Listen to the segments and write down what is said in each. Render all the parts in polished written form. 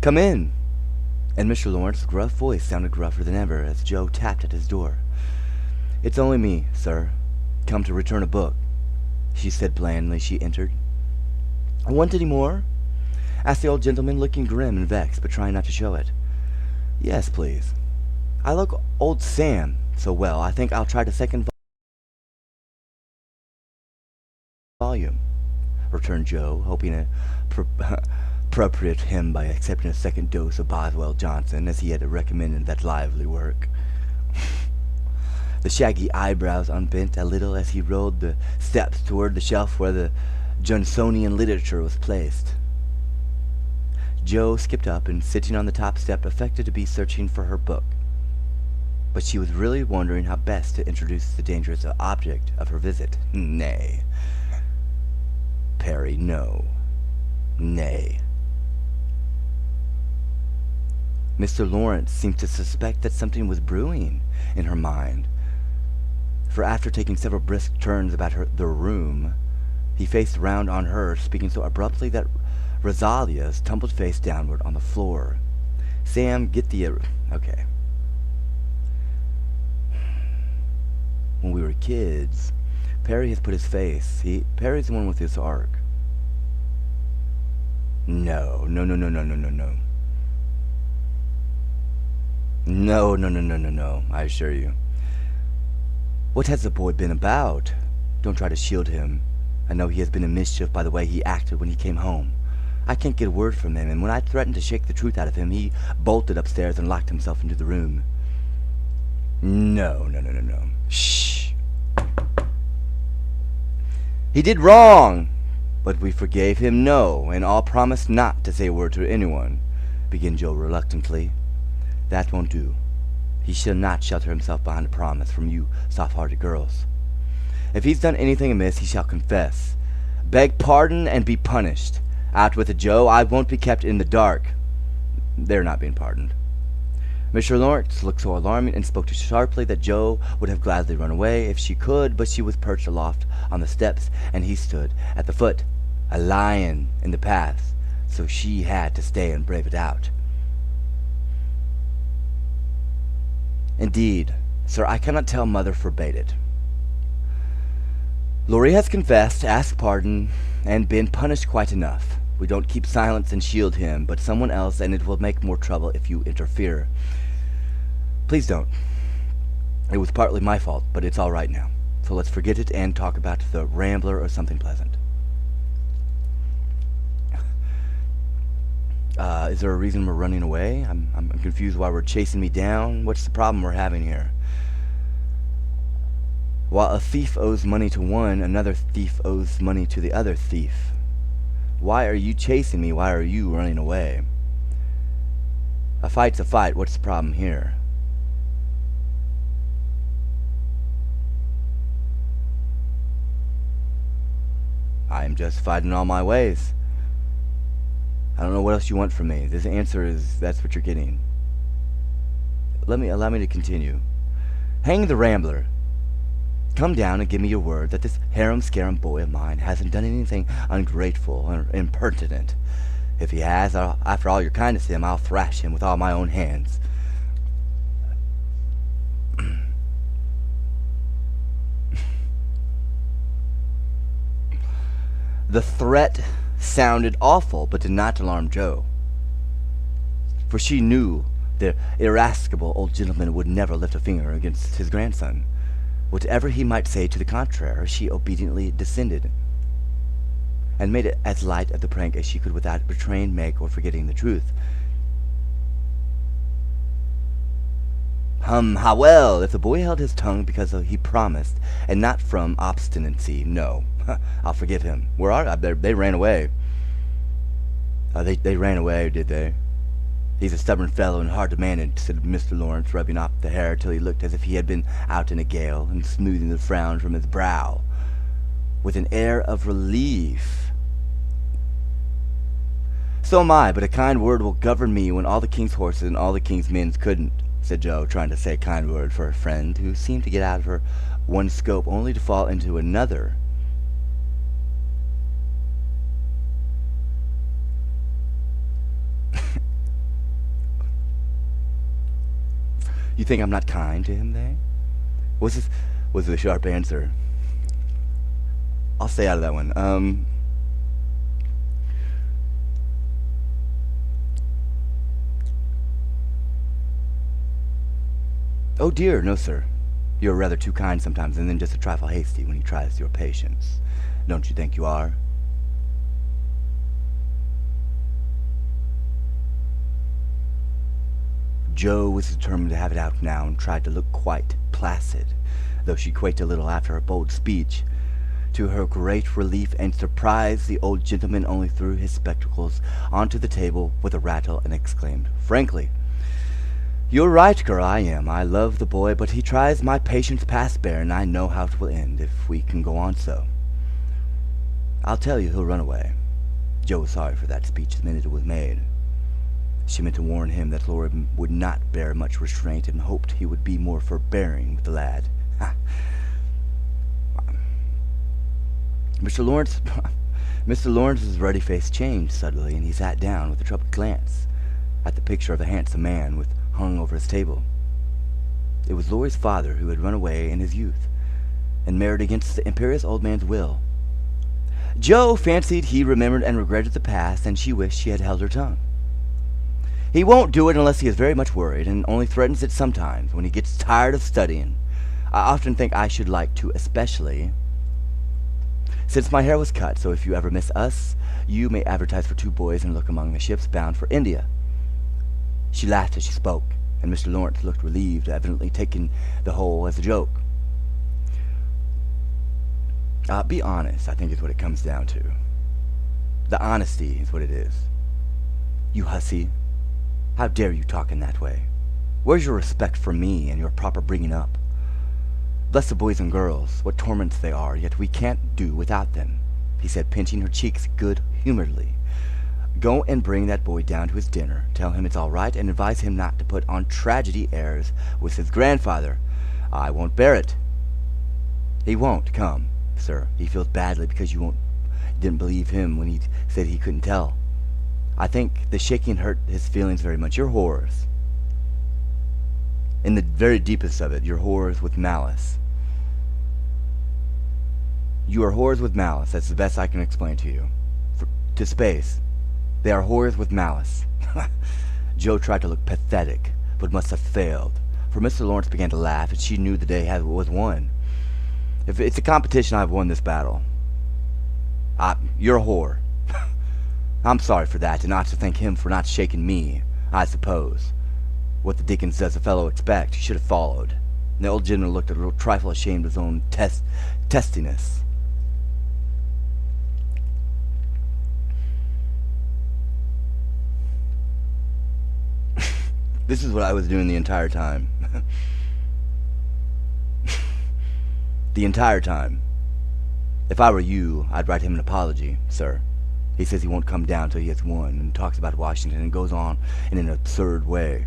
"Come in." And Mr. Lawrence's gruff voice sounded gruffer than ever as Joe tapped at his door. "It's only me, sir. Come to return a book," she said blandly as she entered. "Want any more?" asked the old gentleman, looking grim and vexed, but trying not to show it. "Yes, please. I like old Sam so well, I think I'll try the second volume," returned Joe, hoping to appropriate him by accepting a second dose of Boswell Johnson, as he had recommended that lively work. The shaggy eyebrows unbent a little as he rolled the steps toward the shelf where the Johnsonian literature was placed. Joe skipped up and, sitting on the top step, affected to be searching for her book. But she was really wondering how best to introduce the dangerous object of her visit. Nay. Perry, no. Nay. Mr. Lawrence seemed to suspect that something was brewing in her mind, for after taking several brisk turns about the room, he faced round on her, speaking so abruptly that Rosalia's tumbled face downward on the floor. "Sam, get the... okay. When we were kids, Perry has put his face... Perry's the one with his arc." No. No, no, no, no, no, no, no. No, no, no, no, no, no, I assure you. What has the boy been about? Don't try to shield him. I know he has been in mischief by the way he acted when he came home. I can't get a word from him, and when I threatened to shake the truth out of him, he bolted upstairs and locked himself into the room. No, no, no, no, no. Shh. He did wrong, but we forgave him, no, and all promised not to say a word to anyone, began Joe reluctantly. That won't do. He shall not shelter himself behind a promise from you soft-hearted girls. If he's done anything amiss, he shall confess, beg pardon, and be punished. Out with it, Joe. I won't be kept in the dark. They're not being pardoned. Mr. Lawrence looked so alarming and spoke so sharply that Joe would have gladly run away if she could, but she was perched aloft on the steps, and he stood at the foot, a lion in the path, so she had to stay and brave it out. Indeed, sir, I cannot tell mother forbade it. Laurie has confessed, asked pardon, and been punished quite enough. We don't keep silence and shield him, but someone else, and it will make more trouble if you interfere. Please don't. It was partly my fault, but it's all right now. So let's forget it and talk about the Rambler or something pleasant. Is there a reason we're running away? I'm confused why we're chasing me down. What's the problem we're having here? While a thief owes money to one, another thief owes money to the other thief. Why are you chasing me? Why are you running away? A fight's a fight. What's the problem here? I am justified in all my ways. I don't know what else you want from me. This answer is, that's what you're getting. Allow me to continue. Hang the Rambler. Come down and give me your word that this harum-scarum boy of mine hasn't done anything ungrateful or impertinent. If he has, after all your kindness to him, I'll thrash him with all my own hands. The threat sounded awful, but did not alarm Joe, for she knew the irascible old gentleman would never lift a finger against his grandson. Whatever he might say to the contrary, she obediently descended, and made it as light of the prank as she could without betraying Meg or forgetting the truth. How well, if the boy held his tongue because he promised, and not from obstinacy, no, I'll forgive him. Where are they? They ran away. They ran away, did they? He's a stubborn fellow and hard to manage, said Mr. Lawrence, rubbing off the hair till he looked as if he had been out in a gale, and smoothing the frown from his brow with an air of relief. So am I, but a kind word will govern me when all the king's horses and all the king's men couldn't, said Joe, trying to say a kind word for a friend who seemed to get out of her one scope only to fall into another. You think I'm not kind to him, then? Was the sharp answer. I'll stay out of that one. Oh dear, no sir. You're rather too kind sometimes, and then just a trifle hasty when he tries your patience. Don't you think you are? Jo was determined to have it out now and tried to look quite placid, though she quaked a little after her bold speech. To her great relief and surprise, the old gentleman only threw his spectacles onto the table with a rattle and exclaimed, frankly, "You're right, girl, I am. I love the boy, but he tries my patience past bear, and I know how it will end if we can go on so. I'll tell you he'll run away." Jo was sorry for that speech the minute it was made. She meant to warn him that Laura would not bear much restraint and hoped he would be more forbearing with the lad. Mr. Lawrence's ruddy face changed suddenly, and he sat down with a troubled glance at the picture of a handsome man with hung over his table. It was Laurie's father, who had run away in his youth and married against the imperious old man's will. Jo fancied he remembered and regretted the past, and she wished she had held her tongue. He won't do it unless he is very much worried, and only threatens it sometimes when he gets tired of studying. I often think I should like to, especially since my hair was cut, so if you ever miss us, you may advertise for 2 boys and look among the ships bound for India. She laughed as she spoke, and Mr. Lawrence looked relieved, evidently taking the whole as a joke. Be honest, I think is what it comes down to. The honesty is what it is. You hussy. How dare you talk in that way? Where's your respect for me and your proper bringing up? Bless the boys and girls, what torments they are, yet we can't do without them, he said, pinching her cheeks good-humoredly. Go and bring that boy down to his dinner. Tell him it's all right, and advise him not to put on tragedy airs with his grandfather. I won't bear it. He won't come, sir. He feels badly because you didn't believe him when he said he couldn't tell. I think the shaking hurt his feelings very much. You're whores. In the very deepest of it, you're whores with malice. You are whores with malice. That's the best I can explain to you. To space. They are whores with malice. Jo tried to look pathetic, but must have failed, for Mr. Lawrence began to laugh, and she knew the day was won. If it's a competition, I've won this battle. You're a whore. I'm sorry for that, and not to thank him for not shaking me, I suppose. What the dickens does a fellow expect? He should have followed. And the old gentleman looked a little trifle ashamed of his own testiness. This is what I was doing the entire time. The entire time. If I were you, I'd write him an apology, sir. He says he won't come down till he has won, and talks about Washington and goes on in an absurd way.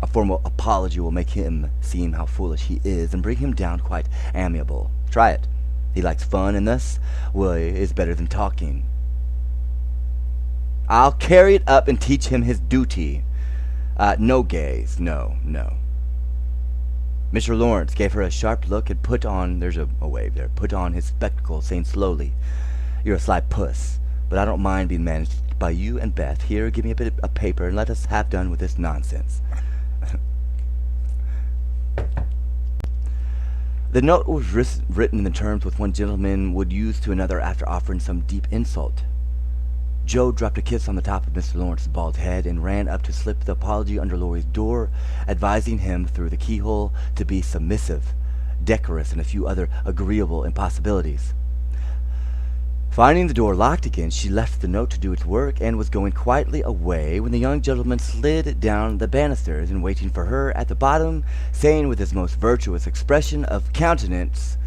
A formal apology will make him seem how foolish he is and bring him down quite amiable. Try it. He likes fun, and thus is better than talking. I'll carry it up and teach him his duty. No gays. No. Mr. Lawrence gave her a sharp look and put on, there's a wave there, put on his spectacles, saying slowly, "You're a sly puss, but I don't mind being managed by you and Beth. Here, give me a bit of paper and let us have done with this nonsense." The note was written in the terms which one gentleman would use to another after offering some deep insult. Jo dropped a kiss on the top of Mr. Lawrence's bald head and ran up to slip the apology under Laurie's door, advising him through the keyhole to be submissive, decorous, and a few other agreeable impossibilities. Finding the door locked again, she left the note to do its work and was going quietly away when the young gentleman slid down the banisters and waiting for her at the bottom, saying with his most virtuous expression of countenance,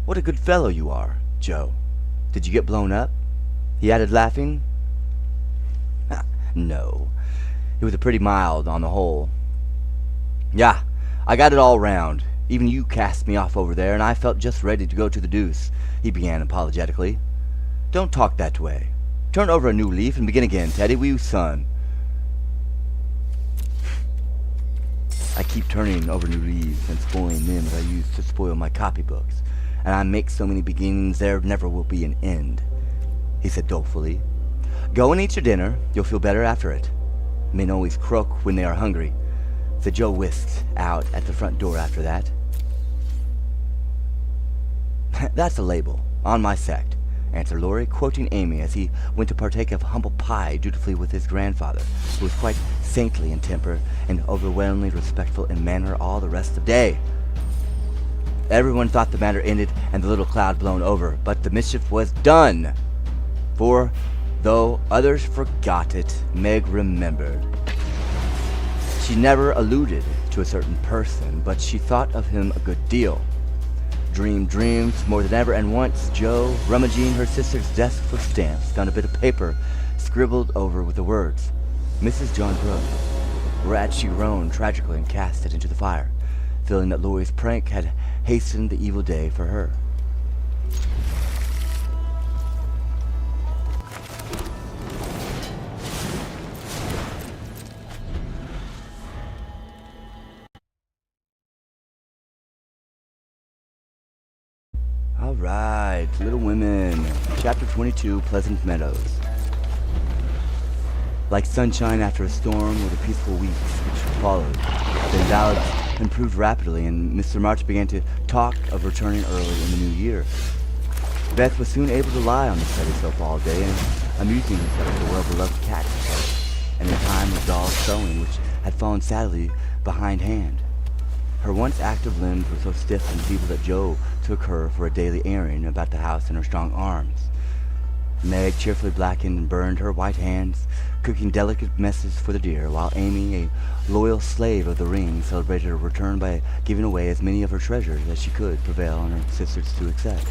"What a good fellow you are, Jo. Did you get blown up?" He added, laughing. No. It was pretty mild on the whole. "Yeah, I got it all round. Even you cast me off over there, and I felt just ready to go to the deuce," he began apologetically. "Don't talk that way. Turn over a new leaf and begin again, Teddy, will you, son?" I keep turning over new leaves and spoiling them as I used to spoil my copybooks, and I make so many beginnings there never will be an end, he said dolefully. Go and eat your dinner. You'll feel better after it. Men always croak when they are hungry, said Joe, whisked out at the front door after that. That's a label on my sect, answered Laurie, quoting Amy as he went to partake of humble pie dutifully with his grandfather, who was quite saintly in temper and overwhelmingly respectful in manner all the rest of the day. Everyone thought the matter ended and the little cloud blown over, but the mischief was done. For, though others forgot it, Meg remembered. She never alluded to a certain person, but she thought of him a good deal. Dreamed dreams more than ever, and once Joe, rummaging her sister's desk for stamps, found a bit of paper scribbled over with the words, Mrs. John Brooke, whereat she groaned tragically and cast it into the fire, feeling that Laurie's prank had hastened the evil day for her. All right, Little Women, Chapter 22, Pleasant Meadows. Like sunshine after a storm were the peaceful weeks which followed. The invalids improved rapidly, and Mr. March began to talk of returning early in the new year. Beth was soon able to lie on the study sofa all day and amusing herself with the well-beloved cat and in time of doll sewing, which had fallen sadly behindhand. Her once active limbs were so stiff and feeble that Joe took her for a daily airing about the house in her strong arms. Meg cheerfully blackened and burned her white hands, cooking delicate messes for the deer, while Amy, a loyal slave of the ring, celebrated her return by giving away as many of her treasures as she could prevail on her sisters to accept.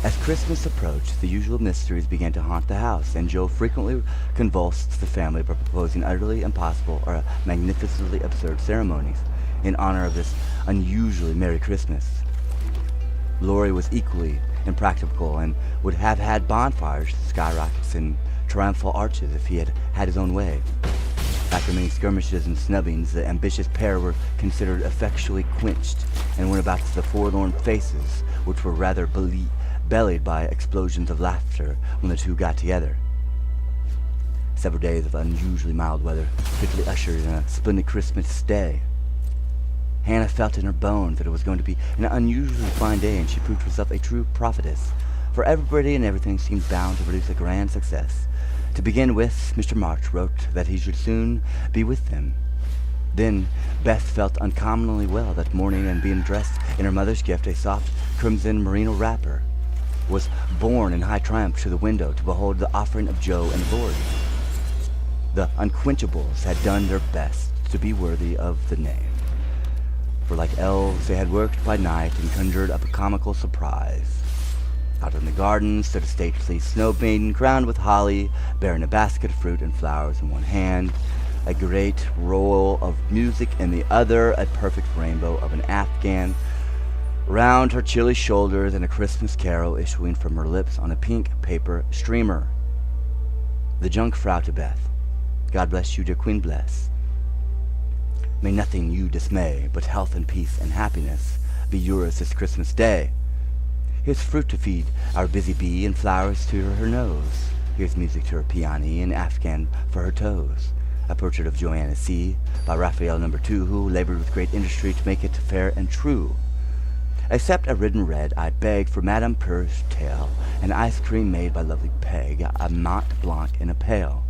As Christmas approached, the usual mysteries began to haunt the house, and Joe frequently convulsed the family by proposing utterly impossible or magnificently absurd ceremonies in honor of this unusually Merry Christmas. Laurie was equally impractical and would have had bonfires, skyrockets, and triumphal arches if he had had his own way. After many skirmishes and snubbings, the ambitious pair were considered effectually quenched and went about to the forlorn faces, which were rather bellied by explosions of laughter when the two got together. Several days of unusually mild weather quickly ushered in a splendid Christmas day. Hannah felt in her bones that it was going to be an unusually fine day, and she proved herself a true prophetess, for everybody and everything seemed bound to produce a grand success. To begin with, Mr. March wrote that he should soon be with them. Then Beth felt uncommonly well that morning, and being dressed in her mother's gift, a soft crimson merino wrapper, was borne in high triumph to the window to behold the offering of Joe and the Lord. The unquenchables had done their best to be worthy of the name, for like elves they had worked by night and conjured up a comical surprise. Out in the garden stood a stately snow maiden crowned with holly, bearing a basket of fruit and flowers in one hand, a great roll of music in the other, a perfect rainbow of an Afghan round her chilly shoulders, and a Christmas carol issuing from her lips on a pink paper streamer. The Jungfrau to Beth. God bless you, dear Queen, bless. May nothing you dismay, but health and peace and happiness be yours this Christmas day. Here's fruit to feed our busy bee, and flowers to her nose. Here's music to her peony, and Afghan for her toes. A portrait of Joanna C. by Raphael No. 2, who labored with great industry to make it fair and true. Except a ridden red, I beg for Madame Purr's tail, and ice cream made by lovely Peg, a Mont Blanc in a pail.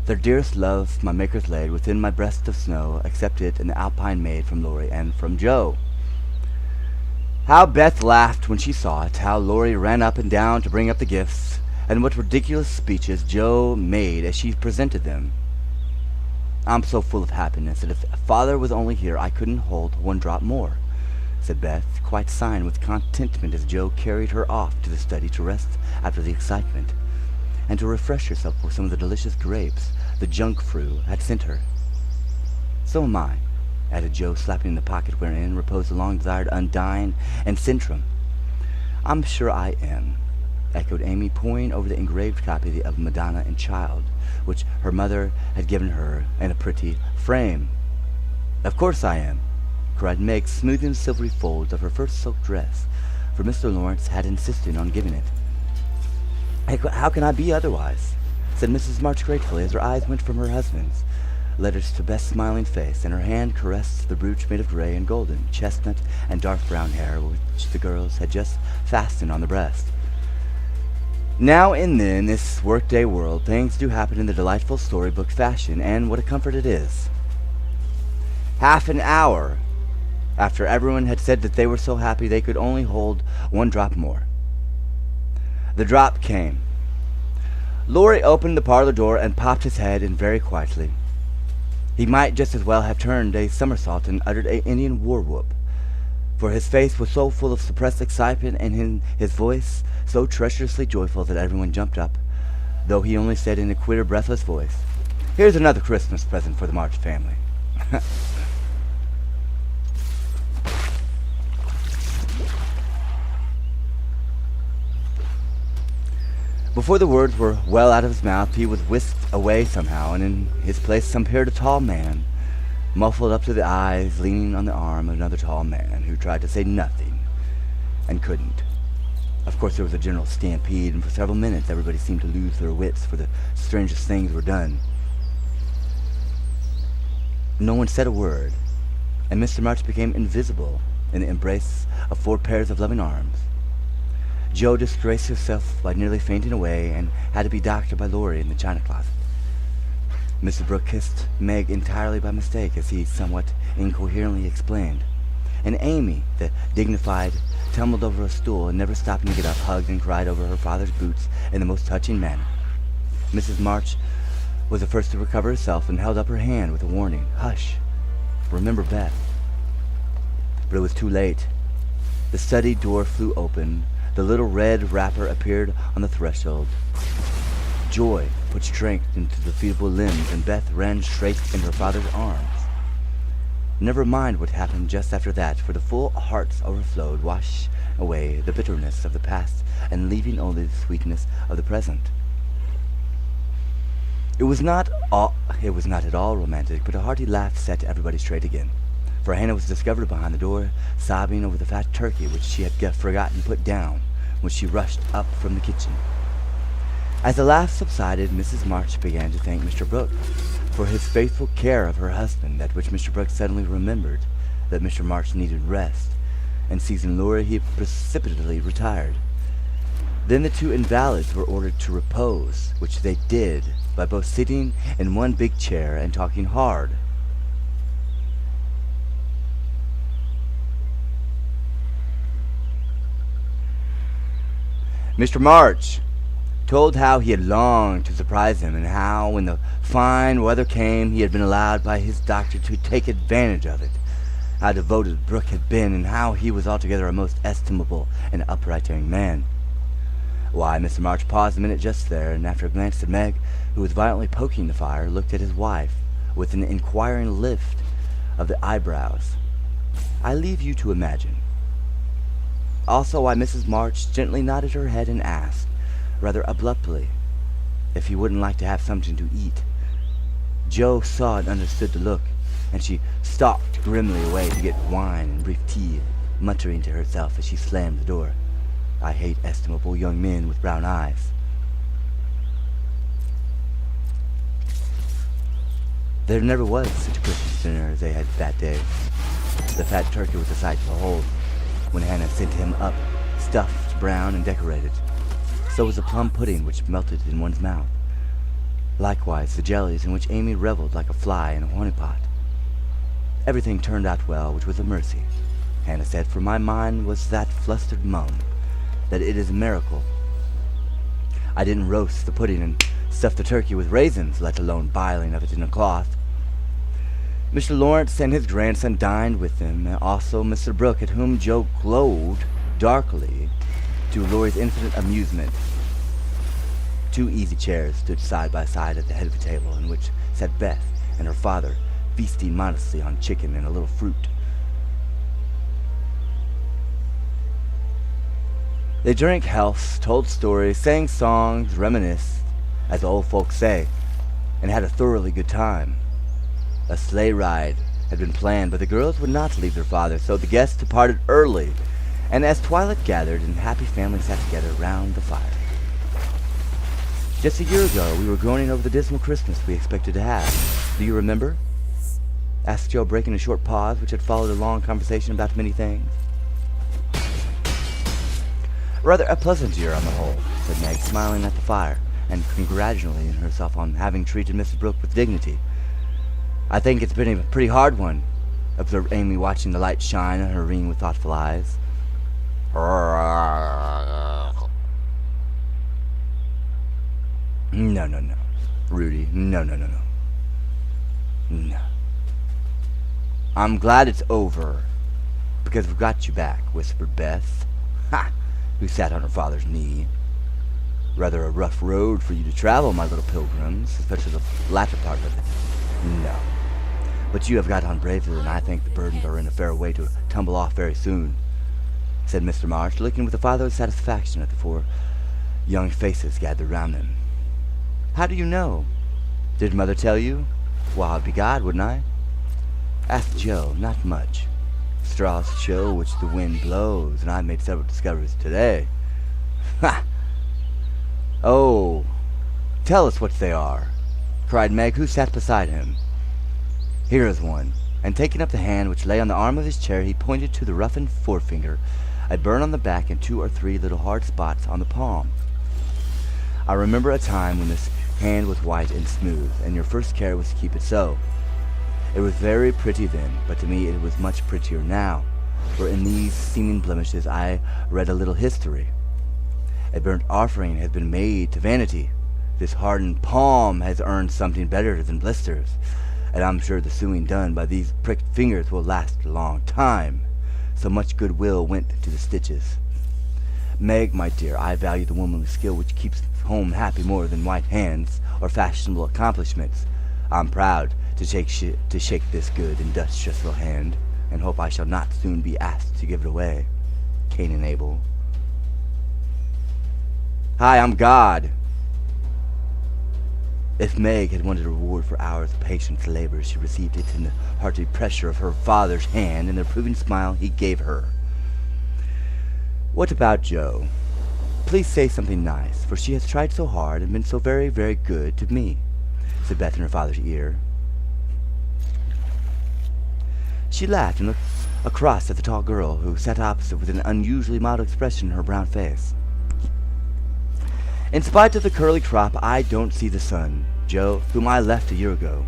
Their dearest love my makers laid within my breast of snow, except it and the Alpine maid from Laurie and from Joe. How Beth laughed when she saw it, how Laurie ran up and down to bring up the gifts, and what ridiculous speeches Joe made as she presented them. I'm so full of happiness that if Father was only here I couldn't hold one drop more, said Beth, quite sighing with contentment as Joe carried her off to the study to rest after the excitement, and to refresh herself with some of the delicious grapes the Jungfrau had sent her. So am I, added Joe, slapping the pocket wherein reposed the long-desired Undine and Centrum. I'm sure I am, echoed Amy, poring over the engraved copy of Madonna and Child, which her mother had given her in a pretty frame. "Of course I am," cried Meg, smoothing the silvery folds of her first silk dress, for Mr. Lawrence had insisted on giving it. "How can I be otherwise?" said Mrs. March gratefully, as her eyes went from her husband's letters to Beth's smiling face, and her hand caressed the brooch made of gray and golden, chestnut and dark brown hair which the girls had just fastened on the breast. Now and then, in this workday world, things do happen in the delightful storybook fashion, and what a comfort it is. Half an hour after everyone had said that they were so happy they could only hold one drop more. The drop came. Laurie opened the parlor door and popped his head in very quietly. He might just as well have turned a somersault and uttered an Indian war whoop, for his face was so full of suppressed excitement and his voice so treacherously joyful that everyone jumped up, though he only said in a queer, breathless voice, "Here's another Christmas present for the March family." Before the words were well out of his mouth, he was whisked away somehow, and in his place appeared a tall man, muffled up to the eyes, leaning on the arm of another tall man, who tried to say nothing, and couldn't. Of course, there was a general stampede, and for several minutes everybody seemed to lose their wits, for the strangest things were done. No one said a word, and Mr. March became invisible in the embrace of 4 pairs of loving arms. Joe disgraced herself by nearly fainting away and had to be doctored by Laurie in the china closet. Mr. Brooke kissed Meg entirely by mistake, as he somewhat incoherently explained, and Amy, the dignified, tumbled over a stool and never stopping to get up, hugged and cried over her father's boots in the most touching manner. Mrs. March was the first to recover herself and held up her hand with a warning, "Hush, remember Beth." But it was too late. The study door flew open. The little red wrapper appeared on the threshold. Joy put strength into the feeble limbs, and Beth ran straight into her father's arms. Never mind what happened just after that, for the full hearts overflowed, wash away the bitterness of the past, and leaving only the sweetness of the present. It was not at all romantic, but a hearty laugh set everybody straight again, for Hannah was discovered behind the door, sobbing over the fat turkey which she had forgotten to put down when she rushed up from the kitchen. As the laugh subsided, Mrs. March began to thank Mr. Brooke for his faithful care of her husband, at which Mr. Brooke suddenly remembered that Mr. March needed rest, and seizing Laura, he precipitately retired. Then the 2 invalids were ordered to repose, which they did by both sitting in one big chair and talking hard. Mr. March told how he had longed to surprise him, and how, when the fine weather came, he had been allowed by his doctor to take advantage of it, how devoted Brooke had been, and how he was altogether a most estimable and upright young man. Why, Mr. March paused a minute just there, and after a glance at Meg, who was violently poking the fire, looked at his wife with an inquiring lift of the eyebrows. I leave you to imagine. Also, why Mrs. March gently nodded her head and asked, rather abruptly, if he wouldn't like to have something to eat. Joe saw and understood the look, and she stalked grimly away to get wine and brief tea, muttering to herself as she slammed the door, "I hate estimable young men with brown eyes." There never was such a Christmas dinner as they had that day. The fat turkey was a sight to behold, when Hannah sent him up, stuffed, brown, and decorated. So was the plum pudding which melted in one's mouth. Likewise the jellies in which Amy reveled like a fly in a honeypot. Everything turned out well, which was a mercy, Hannah said, for my mind was that flustered mum, that it is a miracle. I didn't roast the pudding and stuff the turkey with raisins, let alone biling of it in a cloth. Mr. Lawrence and his grandson dined with them, and also Mr. Brooke, at whom Joe glowed darkly, to Laurie's infinite amusement. 2 easy chairs stood side by side at the head of the table, in which sat Beth and her father, feasting modestly on chicken and a little fruit. They drank healths, told stories, sang songs, reminisced, as the old folks say, and had a thoroughly good time. A sleigh ride had been planned, but the girls would not leave their father, so the guests departed early, and as twilight gathered and happy families sat together round the fire. Just a year ago, we were groaning over the dismal Christmas we expected to have. Do you remember? Asked Joe, breaking a short pause which had followed a long conversation about many things. Rather a pleasant year on the whole, said Meg, smiling at the fire and congratulating herself on having treated Mrs. Brooke with dignity. I think it's been a pretty hard one, observed Amy, watching the light shine on her ring with thoughtful eyes. No, Rudy, no. No. I'm glad it's over, because we've got you back, whispered Beth, who sat on her father's knee. Rather a rough road for you to travel, my little pilgrims, especially the latter part of it. No. But you have got on bravely, and I think the burdens are in a fair way to tumble off very soon, said Mr. March, looking with a father's satisfaction at the four young faces gathered round them. How do you know? Did Mother tell you? Well, I'd be God, wouldn't I? Asked Joe. Not much. Straws show which the wind blows, and I've made several discoveries today. Ha! Oh, tell us what they are, cried Meg, who sat beside him. Here is one, and taking up the hand which lay on the arm of his chair, he pointed to the roughened forefinger, a burn on the back, and 2 or 3 little hard spots on the palm. I remember a time when this hand was white and smooth, and your first care was to keep it so. It was very pretty then, but to me it was much prettier now, for in these seeming blemishes I read a little history. A burnt offering has been made to vanity. This hardened palm has earned something better than blisters, and I'm sure the sewing done by these pricked fingers will last a long time. So much goodwill went to the stitches. Meg, my dear, I value the womanly skill which keeps home happy more than white hands or fashionable accomplishments. I'm proud to shake this good industrious little hand, and hope I shall not soon be asked to give it away. Cain and Abel. Hi, I'm God. If Meg had wanted a reward for hours of patient labor, she received it in the hearty pressure of her father's hand and the approving smile he gave her. What about Joe? Please say something nice, for she has tried so hard and been so very, very good to me, said Beth in her father's ear. She laughed and looked across at the tall girl, who sat opposite with an unusually mild expression in her brown face. In spite of the curly crop, I don't see the sun, Joe, whom I left a year ago,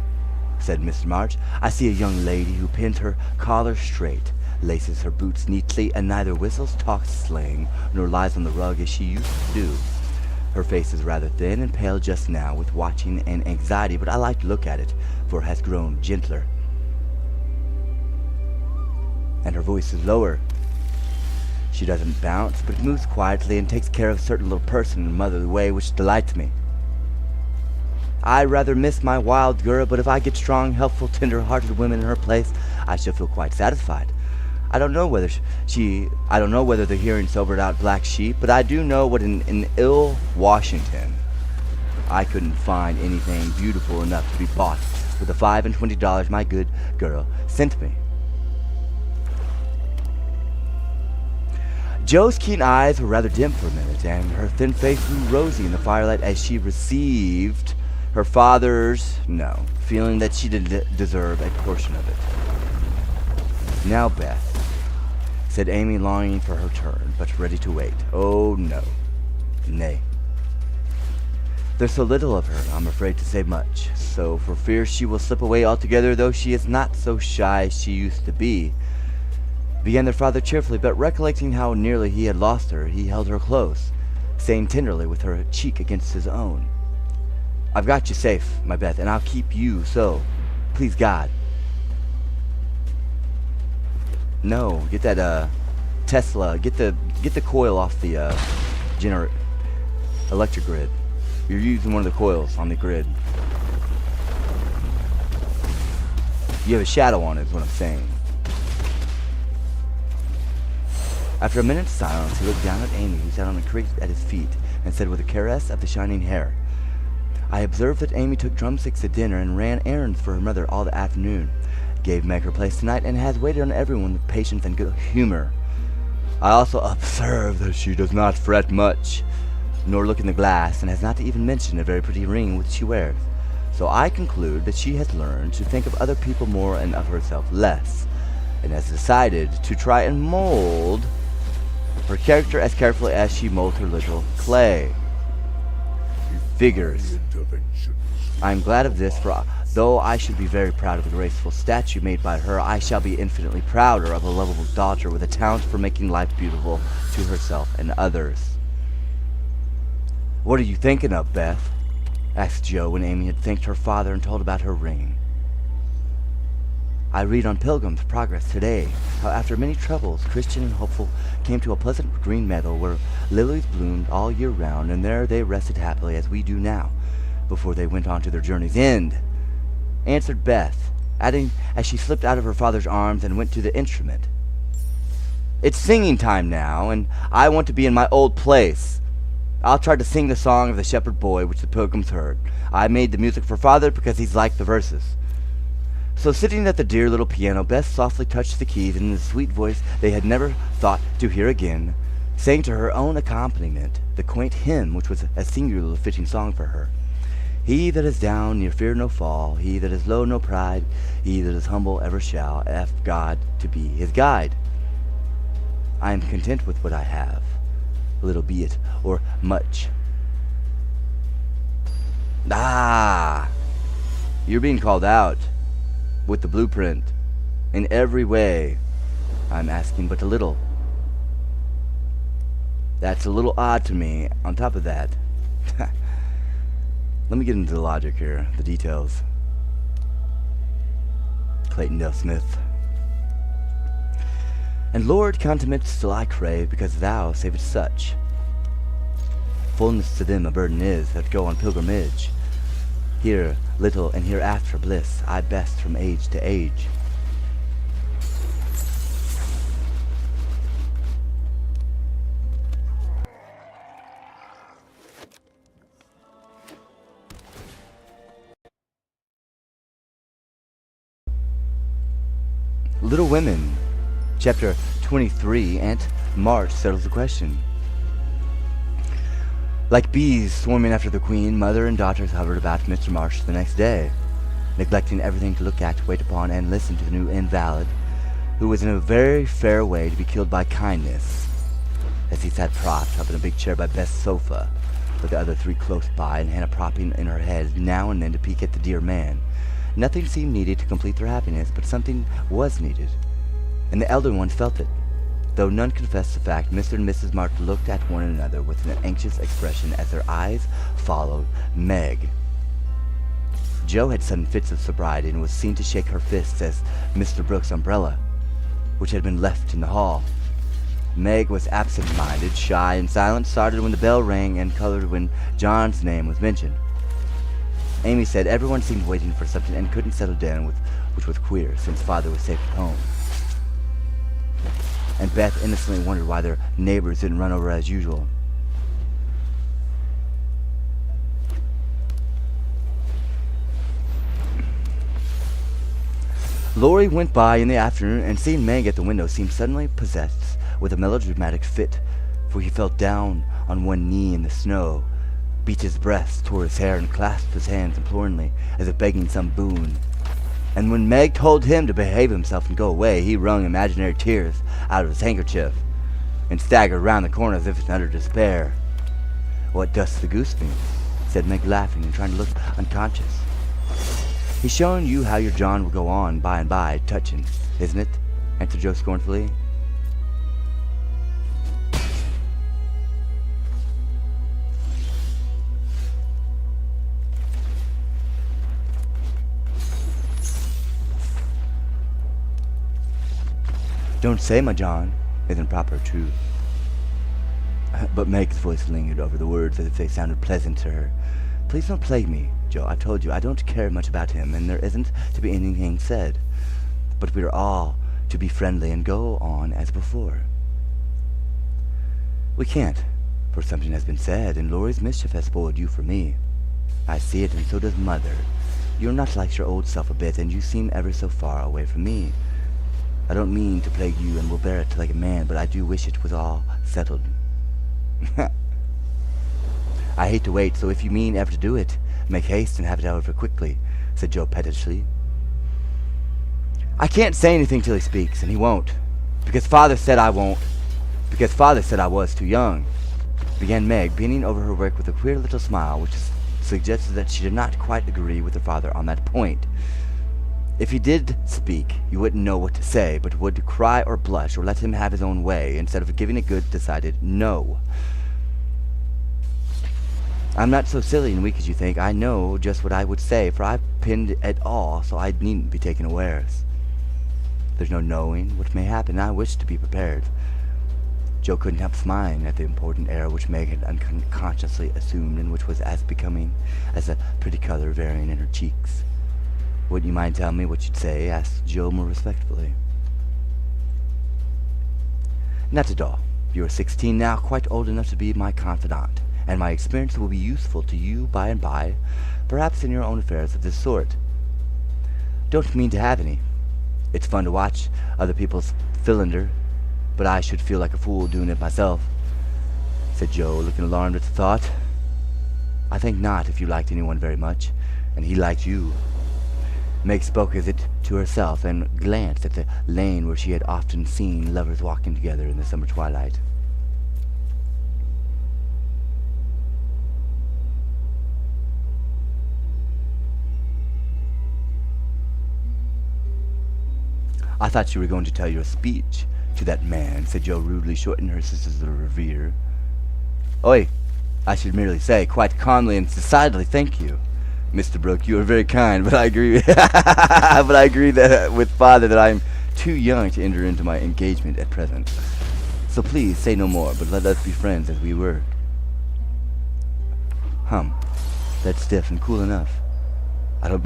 said Mr. March. I see a young lady who pins her collar straight, laces her boots neatly, and neither whistles, talks slang, nor lies on the rug as she used to do. Her face is rather thin and pale just now with watching and anxiety, but I like to look at it, for it has grown gentler. And her voice is lower. She doesn't bounce, but moves quietly and takes care of a certain little person in a motherly way which delights me. I rather miss my wild girl, but if I get strong, helpful, tender-hearted women in her place, I shall feel quite satisfied. I don't know whether the hearing sobered out black sheep, but I do know what in ill Washington I couldn't find anything beautiful enough to be bought with the $25 my good girl sent me. Joe's keen eyes were rather dim for a minute, and her thin face grew rosy in the firelight as she received her father's no, feeling that she did deserve a portion of it. Now, Beth, said Amy, longing for her turn, but ready to wait. Oh, no. Nay. There's so little of her, I'm afraid to say much, so for fear she will slip away altogether, though she is not so shy as she used to be, began their father cheerfully, but recollecting how nearly he had lost her, he held her close, saying tenderly with her cheek against his own, I've got you safe, my Beth, and I'll keep you so. Please God. No, get that Tesla, get the coil off the electric grid. You're using one of the coils on the grid. You have a shadow on it, is what I'm saying. After a minute's silence, he looked down at Amy, who sat on a crate at his feet, and said with a caress of the shining hair, I observed that Amy took drumsticks to dinner and ran errands for her mother all the afternoon. gave Meg her place tonight and has waited on everyone with patience and good humor. I also observe that she does not fret much, nor look in the glass, and has not even mentioned a very pretty ring which she wears. So I conclude that she has learned to think of other people more and of herself less, and has decided to try and mold her character as carefully as she molds her little clay. Figures. I am glad of this, for though I should be very proud of the graceful statue made by her, I shall be infinitely prouder of a lovable daughter with a talent for making life beautiful to herself and others. "What are you thinking of, Beth?" asked Joe when Amy had thanked her father and told about her ring. "I read on Pilgrim's Progress today how after many troubles, Christian and hopeful came to a pleasant green meadow where lilies bloomed all year round, and there they rested happily as we do now, before they went on to their journey's end," answered Beth, adding as she slipped out of her father's arms and went to the instrument, "It's singing time now, and I want to be in my old place. I'll try to sing the song of the shepherd boy which the pilgrims heard. I made the music for father because he's liked the verses." So sitting at the dear little piano, Beth softly touched the keys, and in a sweet voice they had never thought to hear again, sang to her own accompaniment the quaint hymn which was a singularly fitting song for her. "He that is down near fear no fall, he that is low no pride, he that is humble ever shall have God to be his guide. I am content with what I have, little be it or much." Ah! You're being called out with the blueprint in every way. I'm asking but a little. That's a little odd to me. On top of that, let me get into the logic here, the details. Clayton Dale Smith. "And Lord, contentment still I crave, because thou savest such. Fullness to them a burden is that go on pilgrimage. Here little and hereafter bliss I best from age to age." Little Women, Chapter 23, Aunt March settles the question. Like bees swarming after the queen, mother and daughters hovered about Mr. Marsh the next day, neglecting everything to look at, wait upon, and listen to the new invalid, who was in a very fair way to be killed by kindness, as he sat propped up in a big chair by Beth's sofa, with the other three close by, and Hannah propping in her head now and then to peek at the dear man. Nothing seemed needed to complete their happiness, but something was needed, and the elder ones felt it. Though none confessed the fact, Mr. and Mrs. March looked at one another with an anxious expression as their eyes followed Meg. Jo had sudden fits of sobriety and was seen to shake her fists as Mr. Brooks' umbrella, which had been left in the hall. Meg was absent-minded, shy, and silent, started when the bell rang, and colored when John's name was mentioned. Amy said everyone seemed waiting for something and couldn't settle down, which was queer, since father was safe at home. And Beth innocently wondered why their neighbors didn't run over as usual. Laurie went by in the afternoon, and seeing Meg at the window seemed suddenly possessed with a melodramatic fit, for he fell down on one knee in the snow, beat his breast, tore his hair, and clasped his hands imploringly, as if begging some boon. And when Meg told him to behave himself and go away, he wrung imaginary tears out of his handkerchief, and staggered round the corner as if in utter despair. "What does the goose mean?" said Meg, laughing and trying to look unconscious. "He's showing you how your John will go on by and by, touching, isn't it?" answered Jo scornfully. "Don't say my John isn't proper, true." But Meg's voice lingered over the words as if they sounded pleasant to her. "Please don't plague me, Jo. I told you I don't care much about him, and there isn't to be anything said. But we are all to be friendly and go on as before." "We can't, for something has been said, and Laurie's mischief has spoiled you for me. I see it, and so does Mother. You're not like your old self a bit, and you seem ever so far away from me. I don't mean to plague you, and will bear it like a man, but I do wish it was all settled. I hate to wait, so if you mean ever to do it, make haste and have it over quickly, said Joe pettishly. I can't say anything till he speaks, and he won't, because Father said I won't, because Father said I was too young, began Meg, bending over her work with a queer little smile, which suggested that she did not quite agree with her father on that point. If he did speak, you wouldn't know what to say, but would cry or blush or let him have his own way, instead of giving a good, decided no. I'm not so silly and weak as you think. I know just what I would say, for I've pinned it all, so I needn't be taken unawares. There's no knowing what may happen. I wish to be prepared. Joe couldn't help smiling at the important air which Meg had unconsciously assumed, and which was as becoming as the pretty color varying in her cheeks. Wouldn't you mind telling me what you'd say? Asked Joe more respectfully. Not at all. You are 16 now, quite old enough to be my confidant, and my experience will be useful to you by and by, perhaps in your own affairs of this sort. Don't mean to have any. It's fun to watch other people's philander, but I should feel like a fool doing it myself, said Joe, looking alarmed at the thought. I think not, if you liked anyone very much, and he liked you. Meg spoke as it to herself, and glanced at the lane where she had often seen lovers walking together in the summer twilight. I thought you were going to tell your speech to that man, said Joe, rudely shortening her sister's revere. Oi, I should merely say, quite calmly and decidedly, thank you. Mr. Brooke, you are very kind, but I agree that with Father that I am too young to enter into my engagement at present. So please say no more, but let us be friends as we were. That's stiff and cool enough. I don't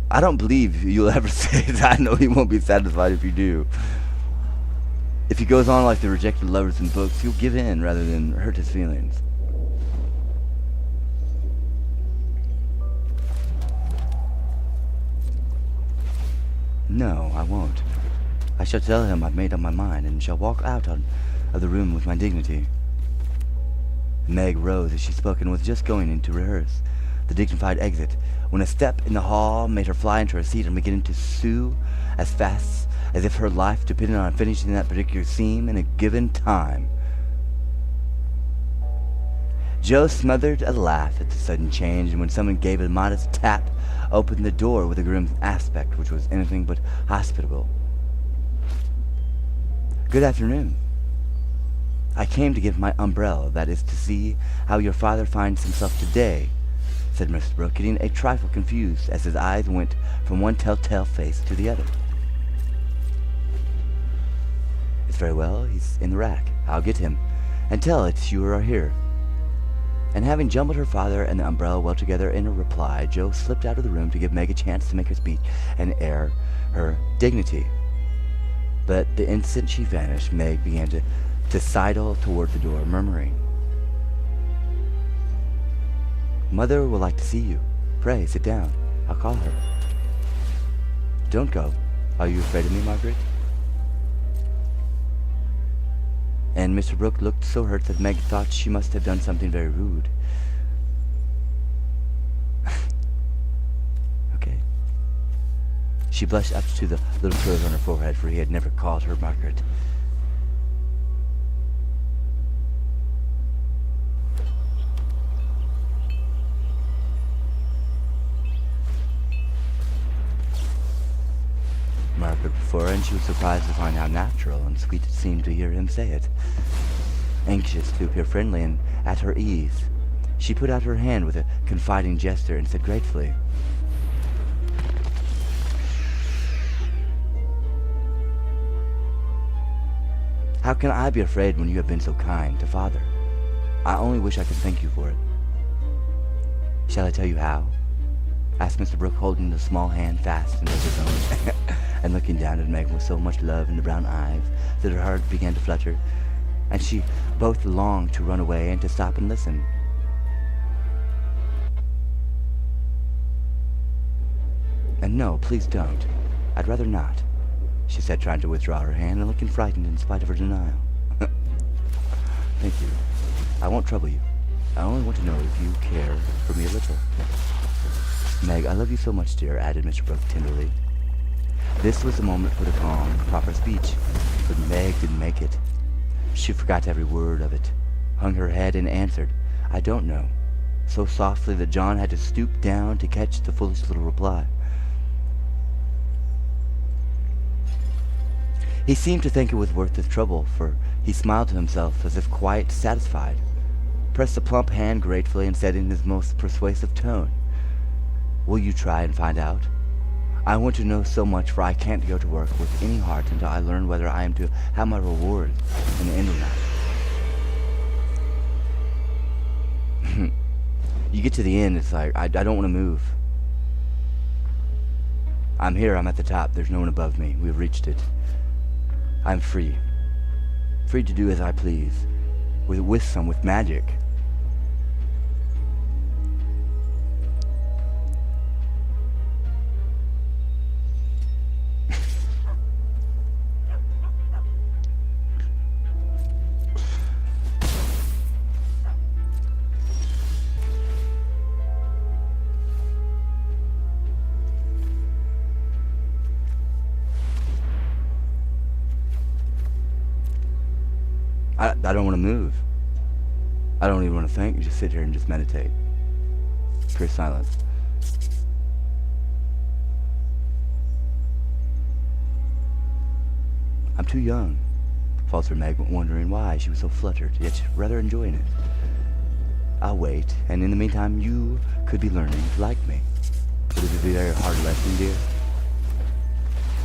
I don't believe you'll ever say it. I know he won't be satisfied if you do. If he goes on like the rejected lovers in books, he'll give in rather than hurt his feelings. No, I won't. I shall tell him I've made up my mind, and shall walk out of the room with my dignity. Meg rose as she spoke, and was just going in to rehearse the dignified exit, when a step in the hall made her fly into her seat and begin to sew as fast as if her life depended on finishing that particular scene in a given time. Joe smothered a laugh at the sudden change, and when someone gave a modest tap, opened the door with a grim aspect which was anything but hospitable. Good afternoon. I came to give my umbrella, that is to see how your father finds himself today, said Mr. Brooke, getting a trifle confused as his eyes went from one telltale face to the other. It's very well. He's in the rack. I'll get him, and tell it you are here. And having jumbled her father and the umbrella well together in a reply, Joe slipped out of the room to give Meg a chance to make her speech and air her dignity. But the instant she vanished, Meg began to sidle toward the door, murmuring, Mother will like to see you. Pray, sit down. I'll call her. Don't go. Are you afraid of me, Margaret? And Mr. Brooke looked so hurt that Meg thought she must have done something very rude. Okay. She blushed up to the little curls on her forehead, for he had never called her Margaret. Margaret before, and she was surprised to find how natural and sweet it seemed to hear him say it. Anxious to appear friendly and at her ease, she put out her hand with a confiding gesture and said gratefully, How can I be afraid when you have been so kind to Father? I only wish I could thank you for it. Shall I tell you how? Asked Mr. Brooke, holding the small hand fast in his own, and looking down at Meg with so much love in the brown eyes that her heart began to flutter. and she both longed to run away and to stop and listen. "And no, please don't. I'd rather not," she said, trying to withdraw her hand and looking frightened in spite of her denial. "Thank you. I won't trouble you. I only want to know if you care for me a little." "Meg, I love you so much, dear," added Mr. Brooke tenderly. This was the moment for the calm, proper speech, but Meg didn't make it. She forgot every word of it, hung her head, and answered, "I don't know," so softly that John had to stoop down to catch the foolish little reply. He seemed to think it was worth his trouble, for he smiled to himself as if quite satisfied, pressed the plump hand gratefully, and said in his most persuasive tone, "Will you try and find out? I want to know so much, for I can't go to work with any heart until I learn whether I am to have my reward in the end or not." You get to the end, it's like, I don't want to move. I'm here, I'm at the top, there's no one above me, we've reached it. I'm free. Free to do as I please. With magic. I don't want to move. I don't even want to think. Just sit here and just meditate. Pure silence. I'm too young, faltered Meg, wondering why she was so fluttered, yet rather enjoying it. I'll wait, and in the meantime you could be learning to like me. Would it be a very hard lesson, dear?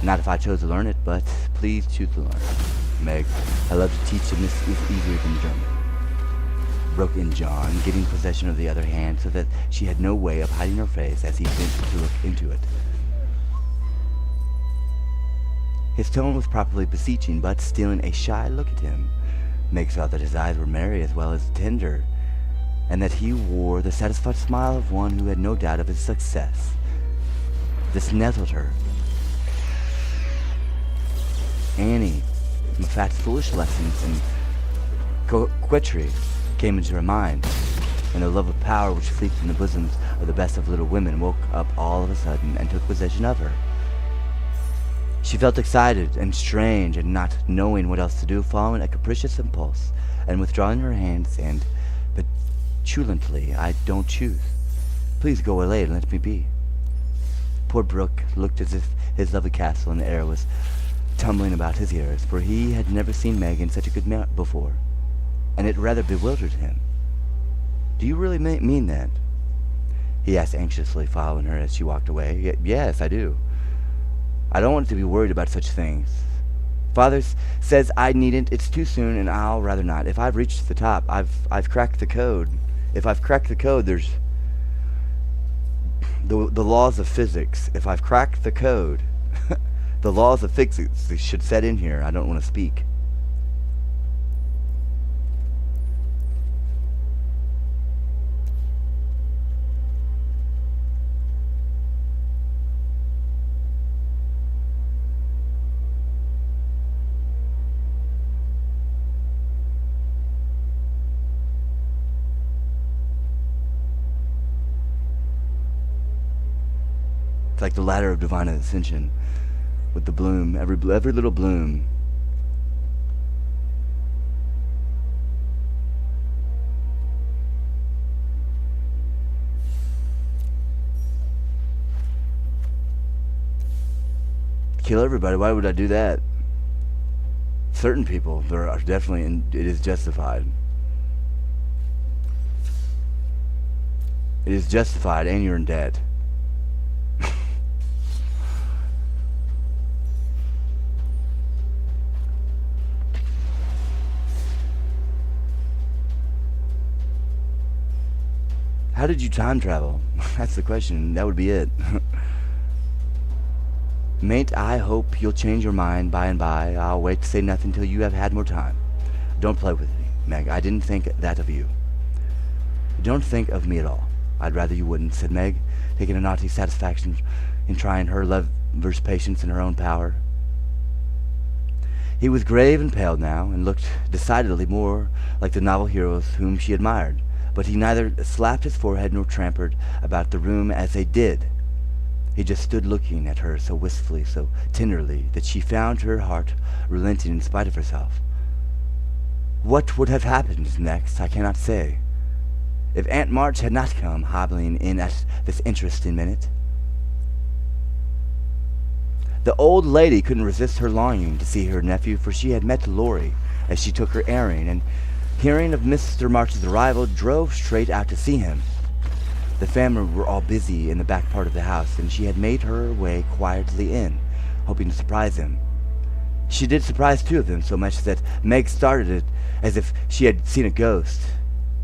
Not if I chose to learn it, but please choose to learn. Meg, I love to teach, and this is easier than German. Broke in John, getting possession of the other hand so that she had no way of hiding her face as he bent to look into it. His tone was properly beseeching, but stealing a shy look at him. Meg saw that his eyes were merry as well as tender, and that he wore the satisfied smile of one who had no doubt of his success. This nettled her. Annie, Maffat's foolish lessons in coquetry came into her mind, and the love of power which sleeps in the bosoms of the best of little women woke up all of a sudden and took possession of her. She felt excited and strange, and not knowing what else to do, following a capricious impulse, and withdrawing her hands, and petulantly, "I don't choose. Please go away and let me be." Poor Brooke looked as if his lovely castle in the air was tumbling about his ears, for he had never seen Meg in such a good mood before, and it rather bewildered him. "Do you really mean that?" he asked anxiously, following her as she walked away. Yes, I do. I don't want to be worried about such things. Father says I needn't. It's too soon, and I'll rather not. If I've reached the top, I've cracked the code. If I've cracked the code, there's the laws of physics. If I've cracked the code, the laws of physics should set in here. I don't want to speak. It's like the ladder of divine ascension, with the bloom, every little bloom. Kill everybody. Why would I do that? Certain people, there are definitely, and it is justified. It is justified, and you're in debt. How did you time travel? That's the question. That would be it. Mate, I hope you'll change your mind by and by. I'll wait to say nothing till you have had more time. Don't play with me, Meg. I didn't think that of you. Don't think of me at all. I'd rather you wouldn't, said Meg, taking a naughty satisfaction in trying her lover's patience in her own power. He was grave and pale now, and looked decidedly more like the novel heroes whom she admired, but he neither slapped his forehead nor trampered about the room as they did. He just stood looking at her so wistfully, so tenderly, that she found her heart relenting in spite of herself. What would have happened next, I cannot say, if Aunt March had not come hobbling in at this interesting minute. The old lady couldn't resist her longing to see her nephew, for she had met Laurie as she took her airing, and hearing of Mr. March's arrival, drove straight out to see him. The family were all busy in the back part of the house, and she had made her way quietly in, hoping to surprise him. She did surprise two of them so much that Meg started it as if she had seen a ghost,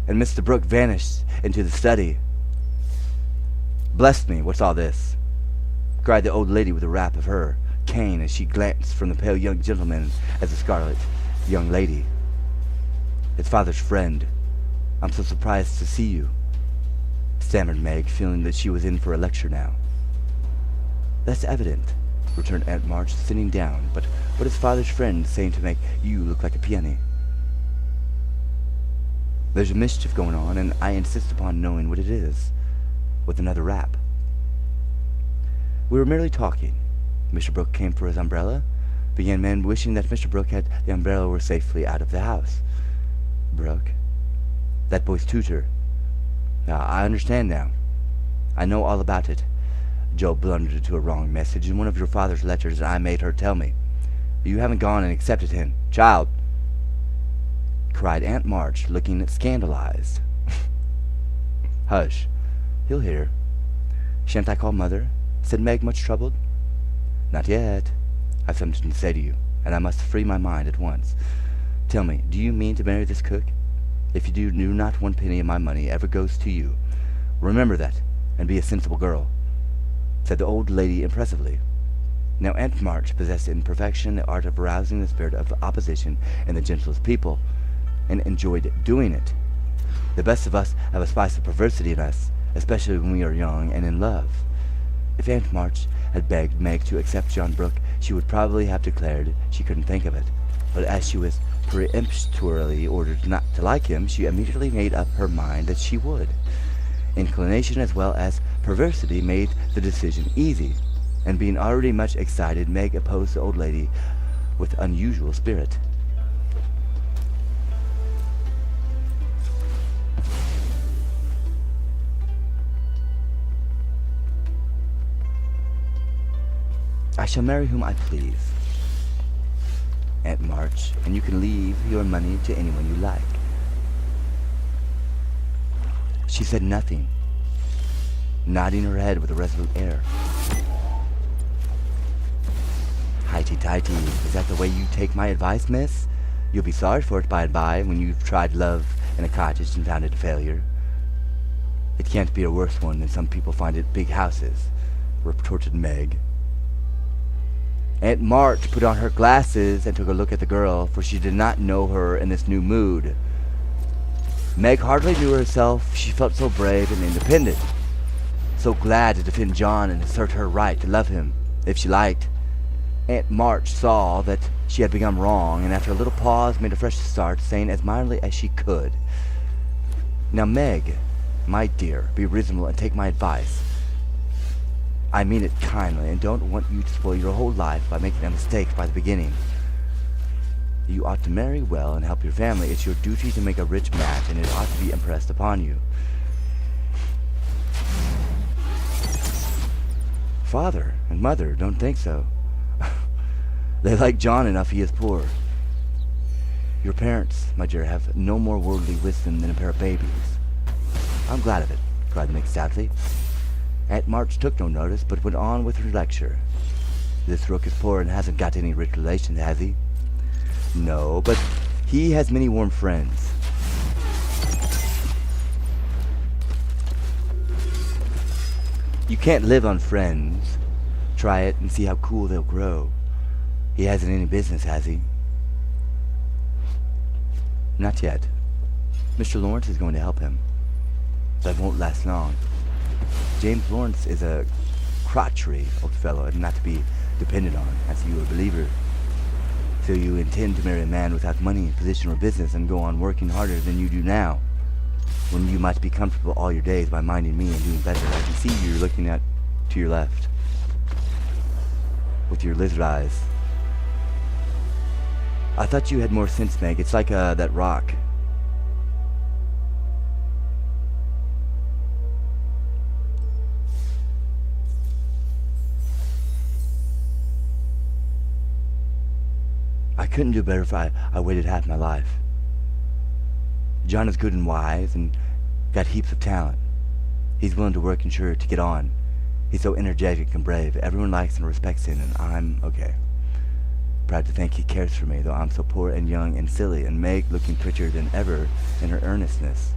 and Mr. Brooke vanished into the study. "Bless me, what's all this?" cried the old lady with a rap of her cane as she glanced from the pale young gentleman at the scarlet young lady. "It's father's friend. I'm so surprised to see you," stammered Meg, feeling that she was in for a lecture now. "That's evident," returned Aunt March, sitting down. "But what is father's friend saying to make you look like a peony?" "There's a mischief going on, and I insist upon knowing what it is," with another rap. "We were merely talking. Mr. Brooke came for his umbrella," began Meg, wishing that Mr. Brooke had the umbrella were safely out of the house. "Brooke? That boy's tutor. I understand now. I know all about it. Joe blundered into a wrong message in one of your father's letters, and I made her tell me. You haven't gone and accepted him. Child!" cried Aunt March, looking scandalized. "Hush. He'll hear. Shan't I call Mother?" said Meg, much troubled. "Not yet. I've something to say to you, and I must free my mind at once. Tell me, do you mean to marry this cook? If you do not one penny of my money ever goes to you. Remember that, and be a sensible girl," said the old lady impressively. Now Aunt March possessed in perfection the art of arousing the spirit of opposition in the gentlest people, and enjoyed doing it. The best of us have a spice of perversity in us, especially when we are young and in love. If Aunt March had begged Meg to accept John Brooke, she would probably have declared she couldn't think of it. But as she was peremptorily ordered not to like him, she immediately made up her mind that she would. Inclination as well as perversity made the decision easy, and being already much excited, Meg opposed the old lady with unusual spirit. "I shall marry whom I please, Aunt March, and you can leave your money to anyone you like." She said nothing, nodding her head with a resolute air. "Highty-tighty, is that the way you take my advice, miss? You'll be sorry for it by and by, when you've tried love in a cottage and found it a failure." "It can't be a worse one than some people find at big houses," retorted Meg. Aunt March put on her glasses and took a look at the girl, for she did not know her in this new mood. Meg hardly knew herself. She felt so brave and independent, so glad to defend John and assert her right to love him, if she liked. Aunt March saw that she had begun wrong, and after a little pause made a fresh start, saying as mildly as she could, "Now, Meg, my dear, be reasonable and take my advice. I mean it kindly, and don't want you to spoil your whole life by making a mistake by the beginning. You ought to marry well and help your family. It's your duty to make a rich match, and it ought to be impressed upon you." "Father and Mother don't think so. They like John enough he is poor. Your parents, my dear, have no more worldly wisdom than a pair of babies." "I'm glad of it," cried Meg stoutly. Aunt March took no notice, but went on with her lecture. "This Rook is poor and hasn't got any rich relations, has he?" "No, but he has many warm friends." "You can't live on friends. Try it and see how cool they'll grow. He hasn't any business, has he?" Not yet. Mr. Lawrence is going to help him. That won't last long. James Lawrence is a crotchery old fellow and not to be depended on, as you are a believer. So you intend to marry a man without money, position, or business and go on working harder than you do now, when you might be comfortable all your days by minding me and doing better. I can see you're looking to your left with your lizard eyes. I thought you had more sense, Meg. It's like that rock. I couldn't do better if I waited half my life. John is good and wise and got heaps of talent. He's willing to work and sure to get on. He's so energetic and brave. Everyone likes and respects him, and I'm okay. Proud to think he cares for me, though I'm so poor and young and silly, and Meg looking prettier than ever in her earnestness.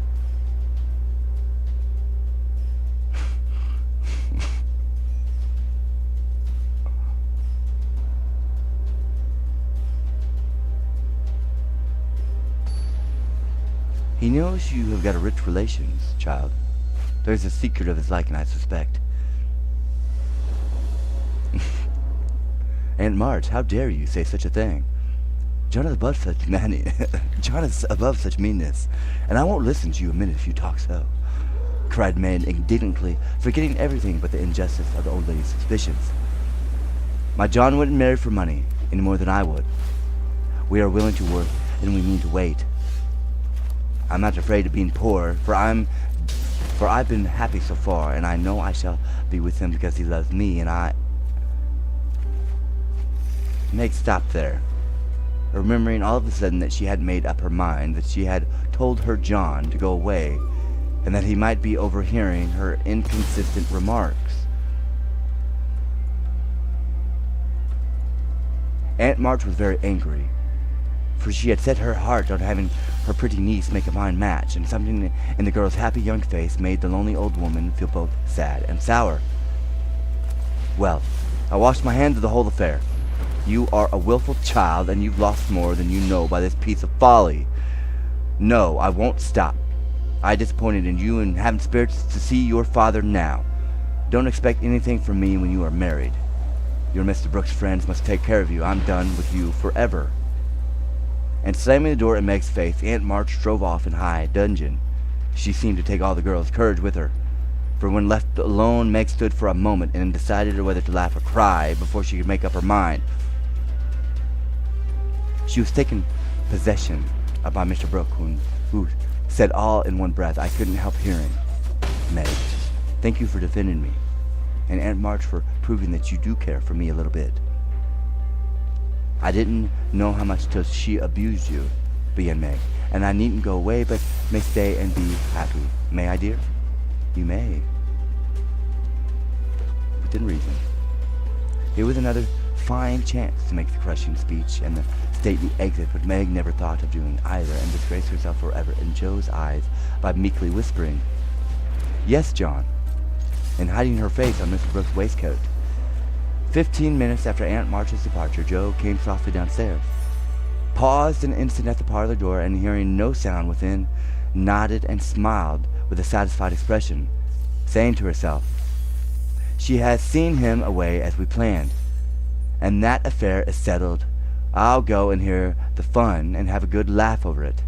He knows you have got a rich relations, child. There's a secret of his liking, I suspect. Aunt March, how dare you say such a thing? John is above such John is above such meanness, and I won't listen to you a minute if you talk so, cried Meg indignantly, forgetting everything but the injustice of the old lady's suspicions. My John wouldn't marry for money, any more than I would. We are willing to work, and we mean to wait. I'm not afraid of being poor, for I've been happy so far, and I know I shall be with him because he loves me, and I... Meg stopped there, remembering all of a sudden that she had made up her mind, that she had told her John to go away, and that he might be overhearing her inconsistent remarks. Aunt March was very angry, for she had set her heart on having her pretty niece make a fine match, and something in the girl's happy young face made the lonely old woman feel both sad and sour. Well, I washed my hands of the whole affair. You are a willful child, and you've lost more than you know by this piece of folly. No, I won't stop. I disappointed in you and haven't spirits to see your father now. Don't expect anything from me when you are married. Your Mr. Brooks' friends must take care of you. I'm done with you forever. And slamming the door in Meg's face, Aunt March drove off in high dudgeon. She seemed to take all the girl's courage with her, for when left alone, Meg stood for a moment and decided whether to laugh or cry before she could make up her mind. She was taken possession of by Mr. Brooks, who said all in one breath, I couldn't help hearing. Meg, thank you for defending me, and Aunt March for proving that you do care for me a little bit. I didn't know how much till she abused you, began Meg, and I needn't go away, but may stay and be happy. May I, dear? You may. Within reason. Here was another fine chance to make the crushing speech and the stately exit, but Meg never thought of doing either, and disgraced herself forever in Joe's eyes by meekly whispering, Yes, John, and hiding her face on Mr. Brooks' waistcoat. 15 minutes after Aunt March's departure, Joe came softly downstairs, paused an instant at the parlor door, and hearing no sound within, nodded and smiled with a satisfied expression, saying to herself, She has seen him away as we planned, and that affair is settled. I'll go and hear the fun and have a good laugh over it.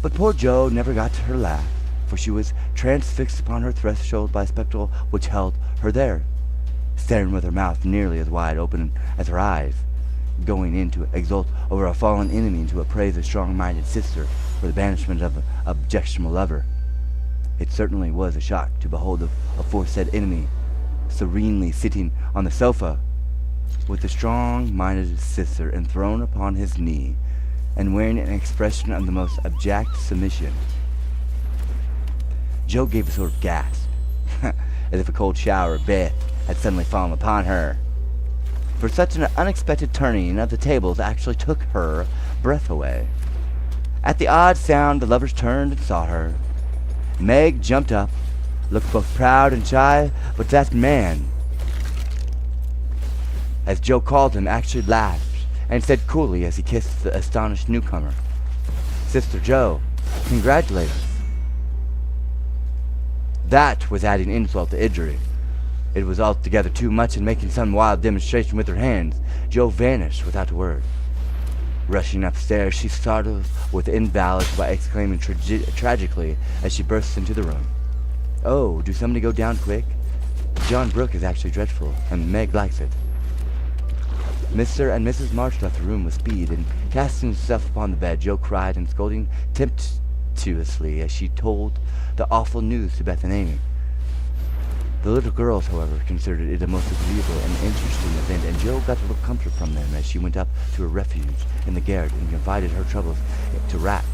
But poor Joe never got to her laugh, for she was transfixed upon her threshold by a spectacle which held her there, staring with her mouth nearly as wide open as her eyes, going in to exult over a fallen enemy and to appraise a strong-minded sister for the banishment of an objectionable lover. It certainly was a shock to behold the aforesaid enemy serenely sitting on the sofa with the strong-minded sister enthroned upon his knee and wearing an expression of the most abject submission. Joe gave a sort of gasp, as if a cold shower of death had suddenly fallen upon her. For such an unexpected turning of the tables actually took her breath away. At the odd sound, the lovers turned and saw her. Meg jumped up, looked both proud and shy, but that man, as Joe called him, actually laughed and said coolly as he kissed the astonished newcomer, "Sister Joe, congratulate us." That was adding insult to injury. It was altogether too much, and making some wild demonstration with her hands, Joe vanished without a word. Rushing upstairs, she startled with the invalid by exclaiming tragically as she burst into the room, "Oh, do somebody go down quick? John Brooke is actually dreadful, and Meg likes it." Mr. and Mrs. March left the room with speed, and casting himself upon the bed, Joe cried and scolding tempestuously as she told the awful news to Beth and Amy. The little girls, however, considered it a most agreeable and interesting event, and Joe got a little comfort from them as she went up to her refuge in the garret and confided her troubles to Rax.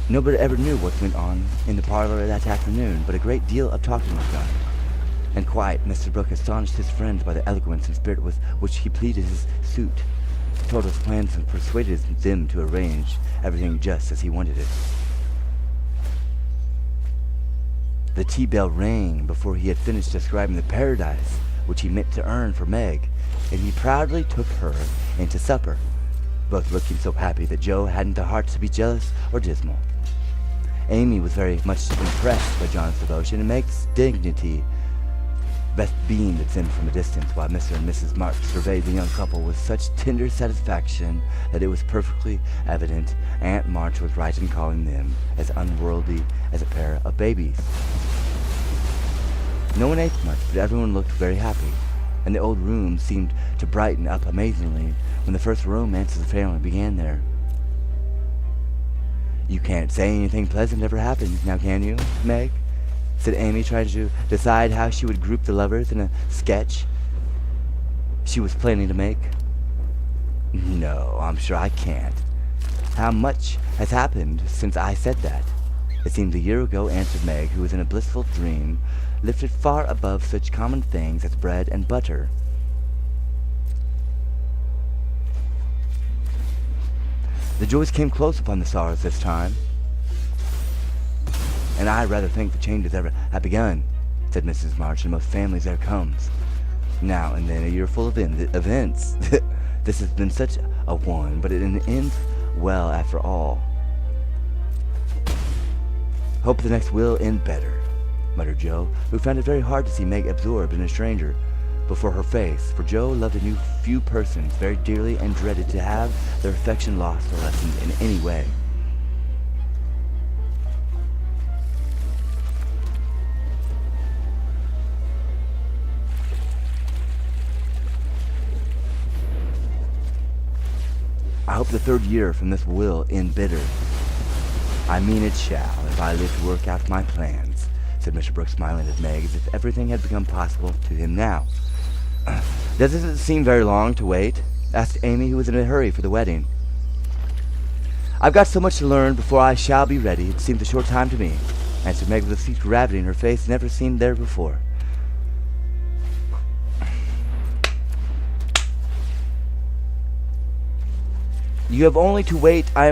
Nobody ever knew what went on in the parlor that afternoon, but a great deal of talking was done. And quiet, Mr. Brooke astonished his friends by the eloquence and spirit with which he pleaded his suit, told his plans, and persuaded them to arrange everything just as he wanted it. The tea bell rang before he had finished describing the paradise which he meant to earn for Meg, and he proudly took her into supper, both looking so happy that Joe hadn't the heart to be jealous or dismal. Amy was very much impressed by John's devotion, and Meg's dignity. Beth beamed at them from a distance, while Mr. and Mrs. March surveyed the young couple with such tender satisfaction that it was perfectly evident Aunt March was right in calling them as unworldly as a pair of babies. No one ate much, but everyone looked very happy, and the old room seemed to brighten up amazingly when the first romance of the family began there. "You can't say anything pleasant ever happened, now can you, Meg?" said Amy, trying to decide how she would group the lovers in a sketch she was planning to make. "No, I'm sure I can't. How much has happened since I said that?" "It seems a year ago," answered Meg, who was in a blissful dream, lifted far above such common things as bread and butter. The joys came close upon the sorrows this time, "and I rather think the changes ever have begun," said Mrs. March. "In most families there comes, now and then, a year full of events. This has been such a one, but it ends well after all. Hope the next will end better," muttered Joe, who found it very hard to see Meg absorbed in a stranger before her face, for Joe loved a few persons very dearly and dreaded to have their affection lost or lessened in any way. "I hope the third year from this will end bitter." "I mean it shall, if I live to work out my plans," said Mr. Brooke, smiling at Meg as if everything had become possible to him now. "Doesn't it seem very long to wait?" asked Amy, who was in a hurry for the wedding. "I've got so much to learn before I shall be ready, it seems a short time to me," answered Meg with a sweet gravity in her face never seen there before. "You have only to wait. I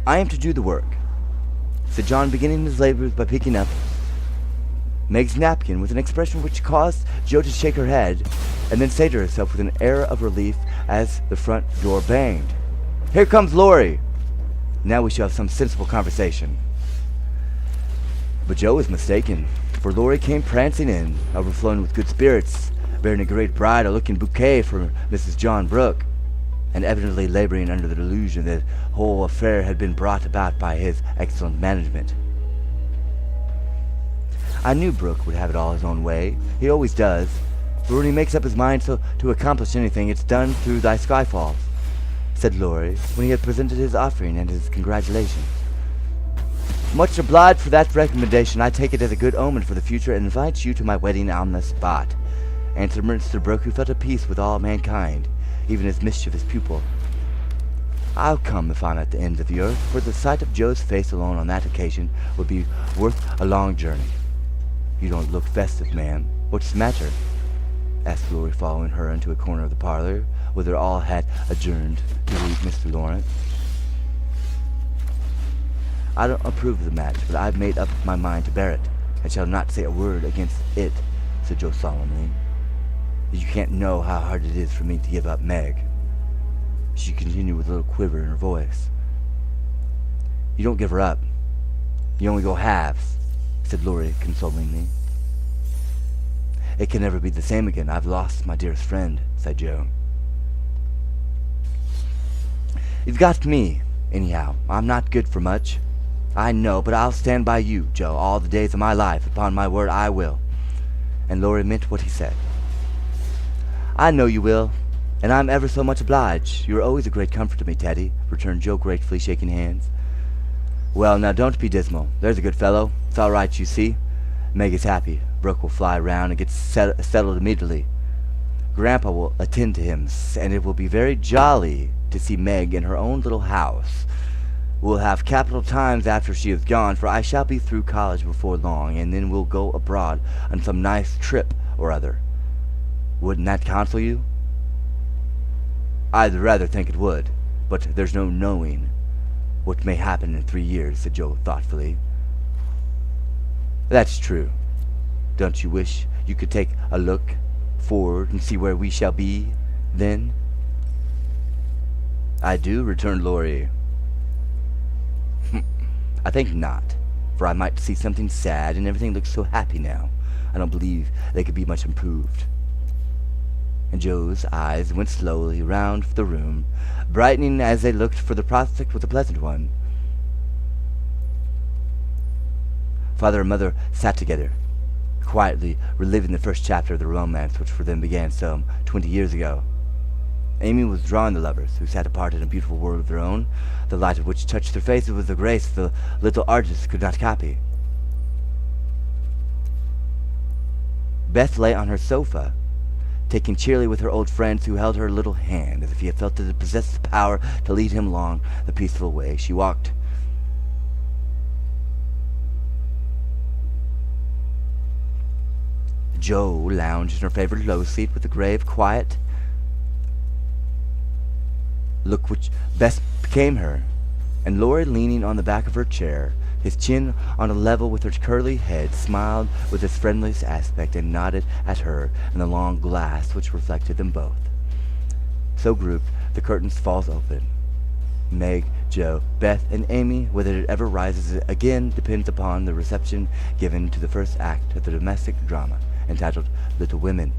am to do the work," said John, beginning his labors by picking up Meg's napkin with an expression which caused Joe to shake her head and then say to herself with an air of relief as the front door banged, "Here comes Laurie. Now we shall have some sensible conversation." But Joe was mistaken, for Laurie came prancing in, overflowing with good spirits, bearing a great bridal-looking bouquet for Mrs. John Brooke, and evidently laboring under the delusion that the whole affair had been brought about by his excellent management. "I knew Brooke would have it all his own way. He always does. But when he makes up his mind to accomplish anything, it's done through thy skyfalls," said Laurie, when he had presented his offering and his congratulations. "Much obliged for that recommendation. I take it as a good omen for the future, and invite you to my wedding on the spot," answered Mr. Brooke, who felt at peace with all mankind, even his mischievous pupil. "I'll come if I'm at the ends of the earth, for the sight of Joe's face alone on that occasion would be worth a long journey." "You don't look festive, ma'am. What's the matter?" asked Laurie, following her into a corner of the parlor, whither all had adjourned to leave Mr. Lawrence. "I don't approve of the match, but I've made up my mind to bear it, and shall not say a word against it," said Joe solemnly. You can't know how hard it is for me to give up Meg. She continued with a little quiver in her voice. You don't give her up. You only go halves, said Laurie consolingly. It can never be the same again. I've lost my dearest friend, said Joe. You've got me, anyhow. I'm not good for much. I know, but I'll stand by you, Joe, all the days of my life. Upon my word, I will. And Laurie meant what he said. I know you will, and I'm ever so much obliged. You're always a great comfort to me, Teddy, returned Joe gratefully, shaking hands. Well, now don't be dismal. There's a good fellow. It's all right, you see. Meg is happy. Brooke will fly round and get settled immediately. Grandpa will attend to him, and it will be very jolly to see Meg in her own little house. We'll have capital times after she is gone, for I shall be through college before long, and then we'll go abroad on some nice trip or other. Wouldn't that console you? I'd rather think it would, but there's no knowing what may happen in 3 years, said Joe thoughtfully. That's true. Don't you wish you could take a look forward and see where we shall be then? I do, returned Laurie. I think not, for I might see something sad, and everything looks so happy now. I don't believe they could be much improved. And Joe's eyes went slowly round the room, brightening as they looked, for the prospect was a pleasant one. Father and Mother sat together, quietly reliving the first chapter of the romance which for them began some 20 years ago. Amy was drawing the lovers, who sat apart in a beautiful world of their own, the light of which touched their faces with a grace the little artist could not copy. Beth lay on her sofa, taking cheerily with her old friends, who held her little hand, as if he had felt that it possessed the power to lead him along the peaceful way she walked. Joe lounged in her favorite low seat with a grave, quiet look which best became her, and Laurie, leaning on the back of her chair, his chin on a level with her curly head, smiled with his friendliest aspect and nodded at her in the long glass which reflected them both. So grouped, the curtains falls open. Meg, Joe, Beth, and Amy, whether it ever rises again depends upon the reception given to the first act of the domestic drama, entitled Little Women.